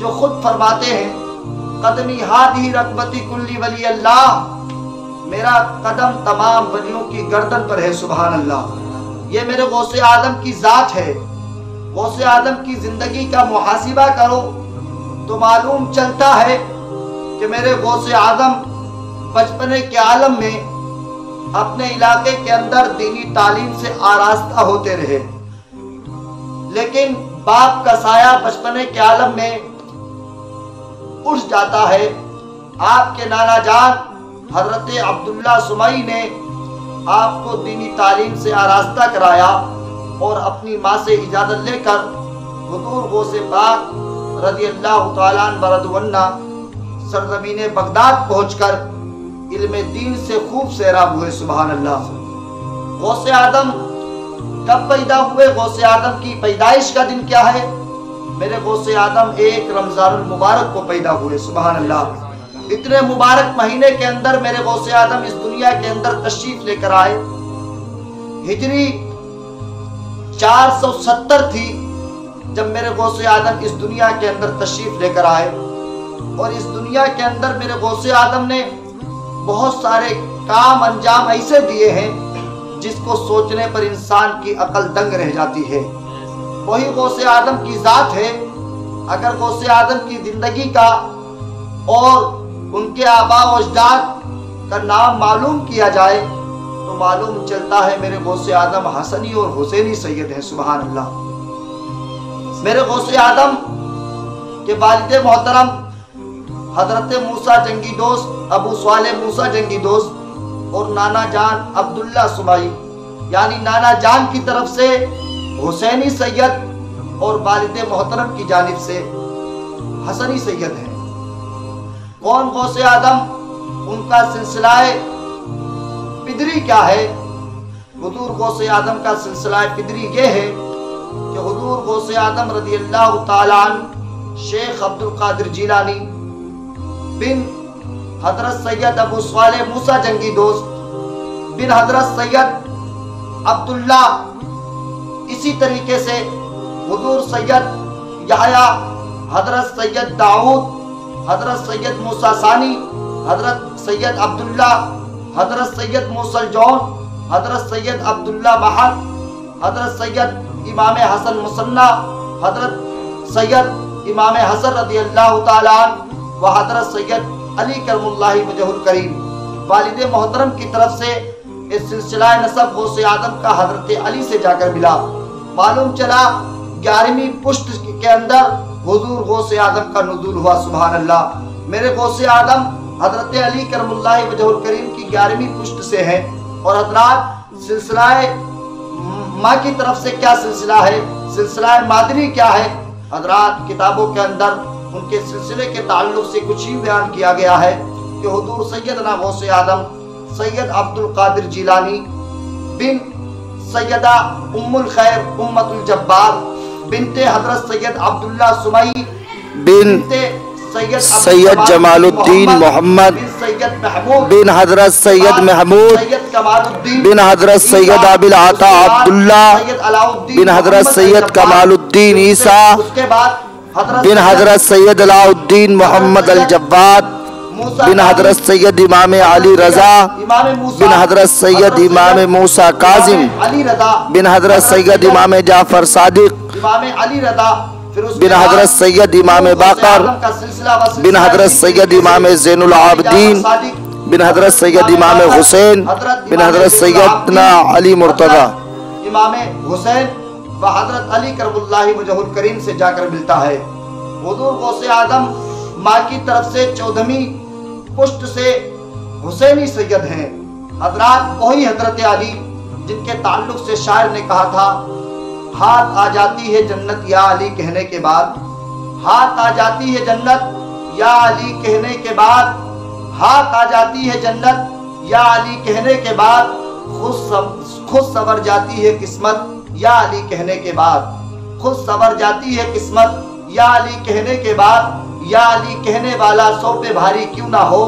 جو خود فرماتے ہیں قدمی ہادی رکبتی کلی ولی اللہ، میرا قدم تمام ولیوں کی گردن پر ہے، سبحان اللہ۔ یہ میرے غوث اعظم کی ذات ہے۔ غوث اعظم کی زندگی کا محاسبہ کرو تو معلوم چلتا ہے کہ میرے غوث اعظم بچپنے کے عالم میں اپنے علاقے کے اندر دینی تعلیم سے آراستہ ہوتے رہے، لیکن باپ کا سایہ بچپنے کے عالم میں اٹھ جاتا ہے۔ آپ کے نانا جان حضرت عبداللہ سمعی نے آپ کو دینی تعلیم سے آراستہ کرایا اور اپنی ماں سے اجازت لے کر حضور غوث پاک رضی اللہ تعالیٰ عنہ ورضوانہ سرزمین بغداد پہنچ کر علم دین سے خوب سیراب ہوئے، سبحان اللہ۔ غوث اعظم کب پیدا ہوئے؟ غوث اعظم کی پیدائش کا دن کیا ہے؟ میرے غوث اعظم 1 رمضان المبارک کو پیدا ہوئے، سبحان اللہ۔ اتنے مبارک مہینے کے اندر میرے غوث اعظم اس دنیا کے اندر تشریف لے کر آئے۔ ہجری 470 تھی جب میرے غوث اعظم اس دنیا کے اندر تشریف لے کر آئے، اور اس دنیا کے اندر میرے غوث اعظم نے بہت سارے کام انجام ایسے دیے ہیں جس کو سوچنے پر انسان کی عقل دنگ رہ جاتی ہے۔ وہی غوث اعظم کی ذات ہے۔ اگر غوث اعظم کی زندگی کا اور ان کے آباء و اجداد کا نام معلوم کیا جائے تو معلوم چلتا ہے میرے غوث اعظم حسنی اور حسینی سید ہیں، سبحان اللہ۔ میرے غوث اعظم کے والد محترم حضرت موسیٰ جنگی دوست ابو صالح موسیٰ جنگی دوست اور نانا جان عبداللہ سمعی، یعنی نانا جان کی طرف سے حسینی سید اور والد محترم کی جانب سے حسنی سید ہیں۔ کون غوث اعظم؟ ان کا سلسلہ پدری کیا ہے؟ حضور غوث اعظم کا سلسلہ پدری یہ ہے کہ حضور غوث اعظم رضی اللہ تعالیٰ عنہ شیخ عبد القادر جیلانی بن حضرت سید ابو صالح موسیٰ جنگی دوست بن حضرت سید عبداللہ، اسی طریقے سے حضور سید یحییٰ، حضرت سید داؤد، حضرت سید موسیٰ ثانی، حضرت سید عبداللہ، حضرت سید موسیٰ الجون، حضرت سید عبداللہ محل، حضرت سید امام حسن مصنع، حضرت سید امام حسن رضی اللہ تعالیٰ عنہ و حضرت سید علی کرم اللہ وجہ الکریم۔ والد محترم کی طرف سے اس سلسلہ نسب غوث اعظم کا حضرت علی سے جا کر ملا۔ معلوم چلا 11ویں پشت کے اندر حضور غوث اعظم کا نزول ہوا، سبحان اللہ۔ میرے غوث اعظم حضرت علی کرم اللہ وجہ الکریم کی 11ویں پشت سے ہیں۔ اور حضرات سلسلہ ماں کی طرف سے کیا سلسلہ ہے؟ سلسلہ مادری کیا ہے؟ حضرات کتابوں کے اندر ان کے سلسلے کے تعلق سے کچھ ہی بیان کیا گیا ہے کہ حضور سیدنا غوث اعظم سید عبد القادر جیلانی بن سیدہ ام الخیر امت الجبار بنت حضرت سید عبداللہ سمعی بنت سید جمال الدین محمد بن حضرت سید محمود بن حضرت سید ابی العطا عبداللہ بن حضرت سید کمال الدین عیسیٰ بن حضرت سید علاء الدین محمد الجواد بن حضرت سید امام علی رضا بن حضرت سید امام موسیٰ کاظم بن حضرت سید امام جعفر صادق بن حضرت سید امام باقر بن حضرت سید امام زین العابدین بن حضرت سید امام حسین بن حضرت سیدنا علی مرتضی۔ امام حسین و حضرت علی کرم اللہ وجہ الکریم سے جا کر ملتا ہے۔ حضور غوث اعظم ماں کی طرف سے 14ویں پشت سے حسینی سید ہیں۔ حضرات وہی حضرت علی جن کے تعلق سے شاعر نے کہا تھا ہاتھ آ جاتی ہے جنت یا علی کہنے کے بعد، ہاتھ آ جاتی ہے جنت یا علی کہنے کے بعد، ہاتھ آ جاتی ہے جنت یا علی کہنے کے بعد، خود سنور جاتی ہے قسمت یا علی کہنے کے بعد، خود سنور جاتی ہے قسمت یا علی کہنے کے بعد، یا علی کہنے والا 100 پہ بھاری کیوں نہ ہو،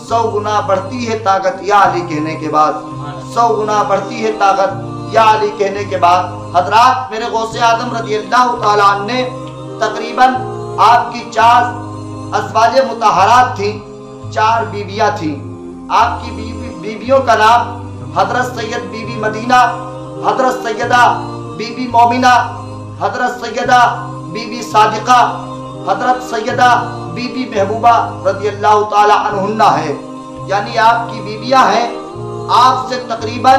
100 گنا بڑھتی ہے طاقت یا علی کہنے کے بعد، 100 گنا بڑھتی ہے طاقت یا علی کہنے کے بعد۔ حضرات میرے غوث اعظم رضی اللہ تعالیٰ عنہ نے تقریباً آپ کی 4 ازواج مطہرات تھیں، 4 بیویاں تھیں۔ آپ کی بیویوں کا نام حضرت سید بی بی مدینہ، حضرت سیدہ بی بی مومنہ، حضرت سیدہ بی بی صادقہ، حضرت سیدہ بی بی محبوبہ رضی اللہ تعالی عنہن ہے۔ یعنی آپ کی بیویاں ہیں، آپ سے تقریباً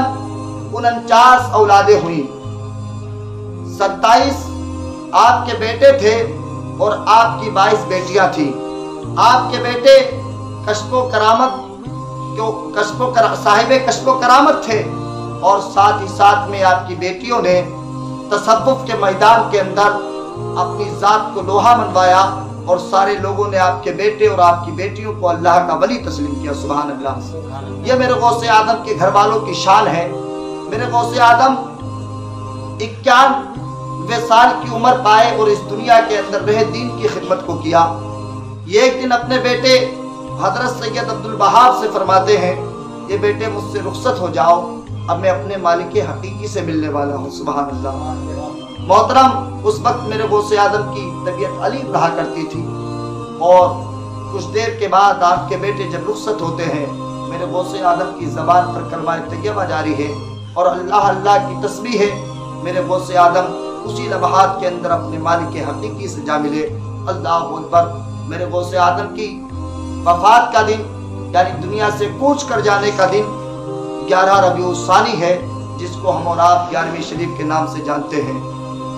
49 اولادیں ہوئیں، 27 آپ کے بیٹے تھے اور آپ کی 22 بیٹیاں تھیں۔ آپ کے بیٹے صاحب کشف و کرامت تھے، اور ساتھ ہی ساتھ میں آپ کی بیٹیوں نے تصوف کے میدان کے اندر اپنی ذات کو لوہا منوایا، اور سارے لوگوں نے آپ کے بیٹے اور آپ کی بیٹیوں کو اللہ کا ولی تسلیم کیا۔ سبحان اللہ۔ یہ میرے غوث اعظم کے گھر والوں کی شان ہے۔ میرے غوث اعظم 91 سال کی عمر پائے اور اس دنیا کے اندر رہے دین کی خدمت کو کیا۔ یہ ایک دن اپنے بیٹے حضرت سید عبد الوہاب سے فرماتے ہیں، یہ بیٹے مجھ سے رخصت ہو جاؤ، اب میں اپنے مالک حقیقی سے ملنے والا ہوں۔ سبحان اللہ۔ محترم، اس وقت میرے غوث اعظم کی طبیعت علیم رہا کرتی تھی، اور کچھ دیر کے بعد آپ کے بیٹے جب رخصت ہوتے ہیں، میرے غوث اعظم کی زبان پر کلمہ طیبہ جاری ہے اور اللہ اللہ کی تسبیح ہے۔ میرے غوث اعظم اسی لمحات کے اندر اپنے مالک حقیقی سے جا ملے۔ اللہ اکبر۔ میرے غوث اعظم کی وفات کا دن، یعنی دنیا سے کوچ کر جانے کا دن 11 ربیع الثانی ہے، جس کو ہم اور آپ 11ویں شریف کے نام سے جانتے ہیں۔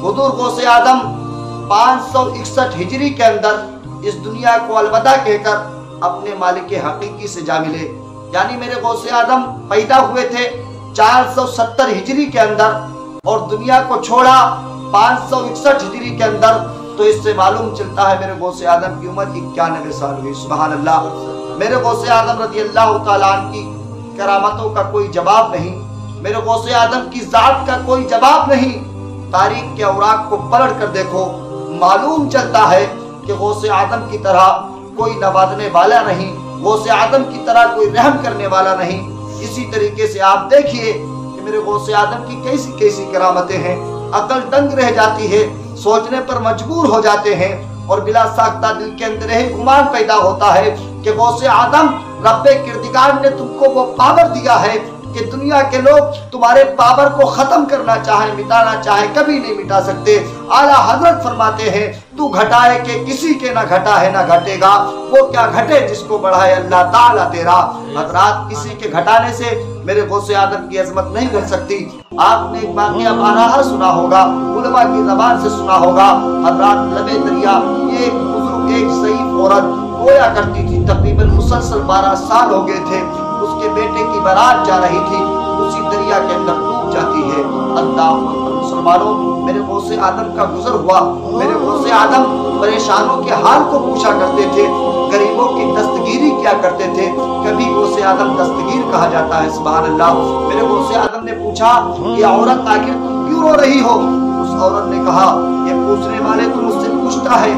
حضور غوث اعظم 561 ہجری کے اندر اس دنیا کو الوداع کہہ کر اپنے مالک حقیقی سے جا ملے۔ یعنی میرے غوث اعظم پیدا ہوئے تھے 470 ہجری کے اندر اور دنیا کو چھوڑا 561 ہجری کے اندر، تو اس سے معلوم چلتا ہے میرے غوث اعظم کی عمر 91 سال ہوئی۔ سبحان اللہ۔ میرے غوث اعظم رضی اللہ تعالیٰ عنہ کی کرامتوں کا کوئی جواب نہیں، میرے غوث اعظم کی ذات کا کوئی جواب نہیں۔ تاریخ کے اوراق کو پلٹ کر دیکھو، معلوم چلتا ہے کہ غوث اعظم کی طرح کوئی نوازنے والا نہیں، غوث اعظم کی طرح کوئی رحم کرنے والا نہیں۔ اسی طریقے سے آپ دیکھیے کہ میرے غوث اعظم کی کیسی کیسی کرامتیں ہیں، عقل دنگ رہ جاتی ہے، سوچنے پر مجبور ہو جاتے ہیں، اور بلا ساختہ دل کے اندر یہ گمان پیدا ہوتا ہے کہ غوث اعظم رب کردگار نے تم کو وہ پاور دیا ہے کہ دنیا کے لوگ تمہارے پاور کو ختم کرنا چاہیں، مٹانا چاہیں، کبھی نہیں مٹا سکتے۔ اعلیٰ حضرت فرماتے ہیں، تو گھٹائے کہ کسی کے نہ گھٹا ہے نہ گھٹے گا، وہ کیا گھٹے جس کو بڑھائے اللہ تعالیٰ تیرا۔ حضرات، کسی کے گھٹانے سے میرے غوث اعظم کی عظمت نہیں گھٹ سکتی۔ آپ نے ایک واقعہ بارہا سنا ہوگا، علماء کی زبان سے سنا ہوگا۔ حضرات، لبے دریا یہ ایک بزرگ، ایک ضعیف عورت رویا کرتی تھی، تقریباً مسلسل 12 سال ہو گئے تھے، اس کے بیٹے کی بارات جا رہی تھی، اسی دریا کے اندر ڈوب جاتی ہے۔ اللہ اکبر۔ مسلمانوں، میرے غوث اعظم کا گزر ہوا۔ میرے غوث اعظم پریشانوں کے حال کو پوچھا کرتے تھے، غریبوں کی دستگیری کیا کرتے تھے۔ کبھی غوث اعظم دستگیر کہا جاتا ہے، سبحان اللہ۔ میرے غوث اعظم نے پوچھا، یہ عورت آخر تم کیوں رو رہی ہو؟ اس عورت نے کہا، یہ پوچھنے والے تو مجھ سے پوچھتا ہے،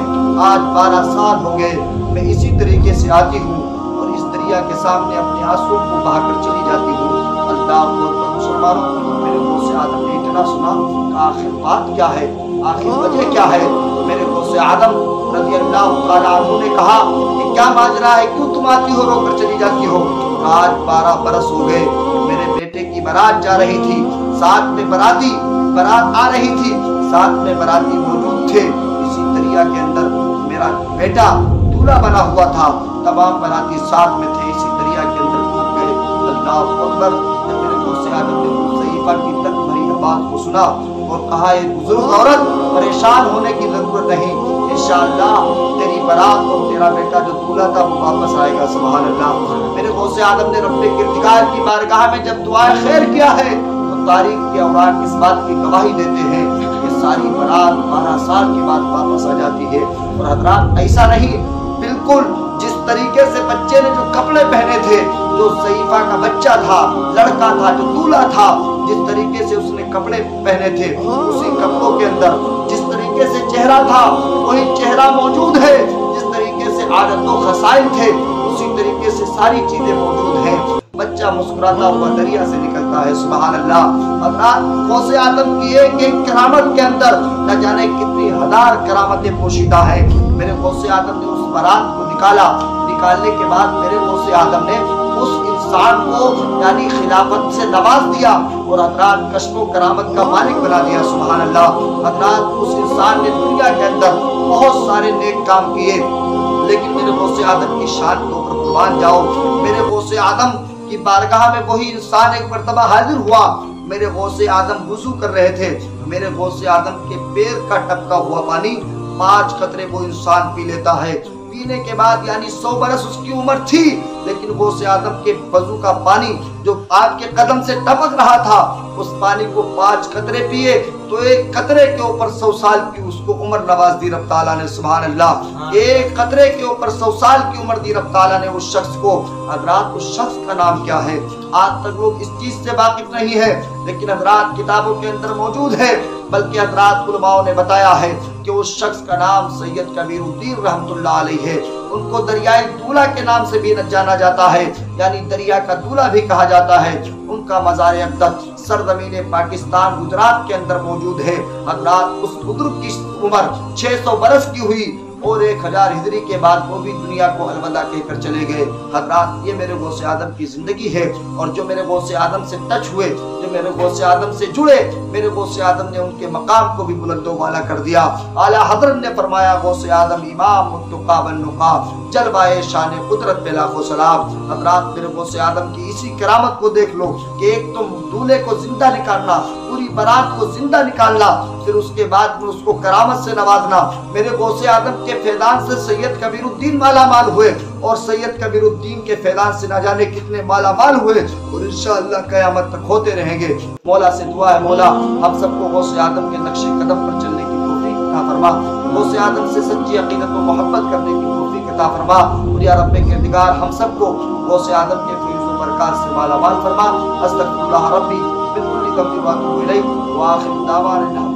آج 12 سال ہو گئے، میں اسی طریقے سے آتی ہوں اور اس دریا کے سامنے اپنے آنسو کو بہا کر چلی جاتی ہوں۔ اللہ اکبر۔ مسلمانوں، میرے غوث اعظم نے اتنا سنا کہ آخر بات کیا ہے، آخر وجہ کیا ہے؟ میرے غوث اعظم رضی اللہ تعالیٰ عنہ نے کہا کہ کیا ماجرا ہے، کیوں تم آتی ہو رو کر چلی جاتی ہو؟ آج 12 برس ہو گئے، میرے بیٹے کی بارات جا رہی تھی، ساتھ میں بارات آ رہی تھی، ساتھ میں باراتی موجود تھے، اسی دریا کے اندر میرا بیٹا دولہا بنا ہوا تھا، تمام باراتی ساتھ میں تھے، اسی دریا کے اندر ڈوب گئے۔ اللہ اکبر۔ جب میرے غوث اعظم نے ضعیفہ کی تک بھری آواز کو سنا اور کہا، یہ بزرگ عورت، پریشان ہونے کی ضرورت نہیں، انشاءاللہ تیری بارات اور تیرا بیٹا جو دولہا تھا وہ واپس آئے گا۔ سبحان اللہ۔ میرے غوث اعظم نے رب کردگار کی بارگاہ میں جب دعائے خیر کیا ہے تو تاریخ کے اوراق اس بات کی گواہی دیتے ہیں کہ ساری بارات 12 سال کے بعد واپس آ جاتی ہے۔ اور حضرات، ایسا نہیں، بالکل جس طریقے سے بچے نے جو کپڑے پہنے تھے، جو ضعیفہ کا بچہ تھا، لڑکا تھا، جو دولہا تھا، جس طریقے سے اس نے کپڑے پہنے تھے، اسی کپڑوں کے اندر جس طریقے سے چہرہ تھا وہی چہرہ موجود ہے، جس طریقے سے عادت و خصائل تھے اسی طریقے سے ساری چیزیں موجود ہیں۔ بچہ مسکراتا ہوا دریا سے نکلتا ہے۔ سبحان اللہ۔ حضرات، غوث اعظم کی ایک ایک کرامت کے اندر نہ جانے کتنی ہزار کرامتیں پوشیدہ ہیں۔ میرے غوث آدم نے اس برات کو نکالنے کے بعد میرے غوث آدم نے اس انسان کو یعنی خلافت سے نواز دیا اور حضرات کشف و کرامت کا مالک بنا دیا. سبحان اللہ. حضرات اس انسان نے دنیا کے اندر بہت سارے نیک کام کیے، لیکن میرے غوث آدم کی شان کے اوپر قربان جاؤ، میرے غوث آدم کی بارگاہ میں وہی انسان ایک مرتبہ حاضر ہوا. میرے غوث آدم وضو کر رہے تھے، میرے غوث آدم کے پیر کا ٹپکا ہوا پانی 5 قطرے وہ انسان پی لیتا ہے. پینے کے بعد یعنی 100 برس اس کی عمر تھی، لیکن غوث آدم کے وضو کا پانی جو آپ کے قدم سے ٹپک رہا تھا، اس پانی کو 5 قطرے پیے تو 1 قطرے کے اوپر 100 سال کی اس کو عمر نواز دی رب تعالیٰ نے. سبحان اللہ. 1 قطرے کے اوپر 100 سال کی عمر دی رب تعالیٰ نے اس شخص کو. حضرات اس شخص کا نام کیا ہے؟ آج تک لوگ اس چیز سے واقف نہیں ہے، لیکن حضرات کتابوں کے اندر موجود ہے، بلکہ حضرات علماء نے بتایا ہے کہ اس شخص کا نام سید کبیر الدین رحمت اللہ علیہ ہے. ان کو دریائے دولہ کے نام سے بھی جانا جاتا ہے، یعنی دریا کا دولہ بھی کہا جاتا ہے. ان کا مزار اقدس سرزمین پاکستان گجرات کے اندر موجود ہے. حضرات اس بزرگ کی عمر 600 برس کی ہوئی اور 1000 ہجری کے بعد وہ بھی دنیا کو الوداع کہہ کر چلے گئے. حضرات یہ میرے غوث آدم کی زندگی ہے، اور جو میرے غوث آدم سے ٹچ ہوئے، جو میرے غوث آدم سے جڑے، میرے غوث آدم نے ان کے مقام کو بھی بلند و بالا کر دیا. اعلیٰ حضرت نے فرمایا غوث آدم امام متقا والنقا، جلوائے شان قدرت پہ لاکھوں سلام. حضرات میرے غوث آدم کی اسی کرامت کو دیکھ لو کہ ایک تم دولہے کو زندہ نکالنا، پوری برات کو زندہ نکالنا، پھر اس کے بعد میں اس کو کرامت سے نوازنا. میرے غوث آدم کے فیضان سے سید کبیر الدین مالا مال ہوئے، اور سید کبیر الدین کے فیضان سے نہ جانے کتنے مالا مال ہوئے، اور انشاءاللہ قیامت تک ہوتے رہیں گے. مولا سے دعا ہے مولا ہم سب کو غوث آدم کے نقش قدم پر چلنے کی توفیق عطا فرما، غوث آدم سے سچی عقیدت و محبت کرنے کی توفیق عطا فرما، اور یا رب کردگار ہم سب کو غوث آدم کے فیض و برکات سے مالا مال فرما. استغفر اللہ ربی من کل ذنب و اتوب الیہ، وآخر دعوانا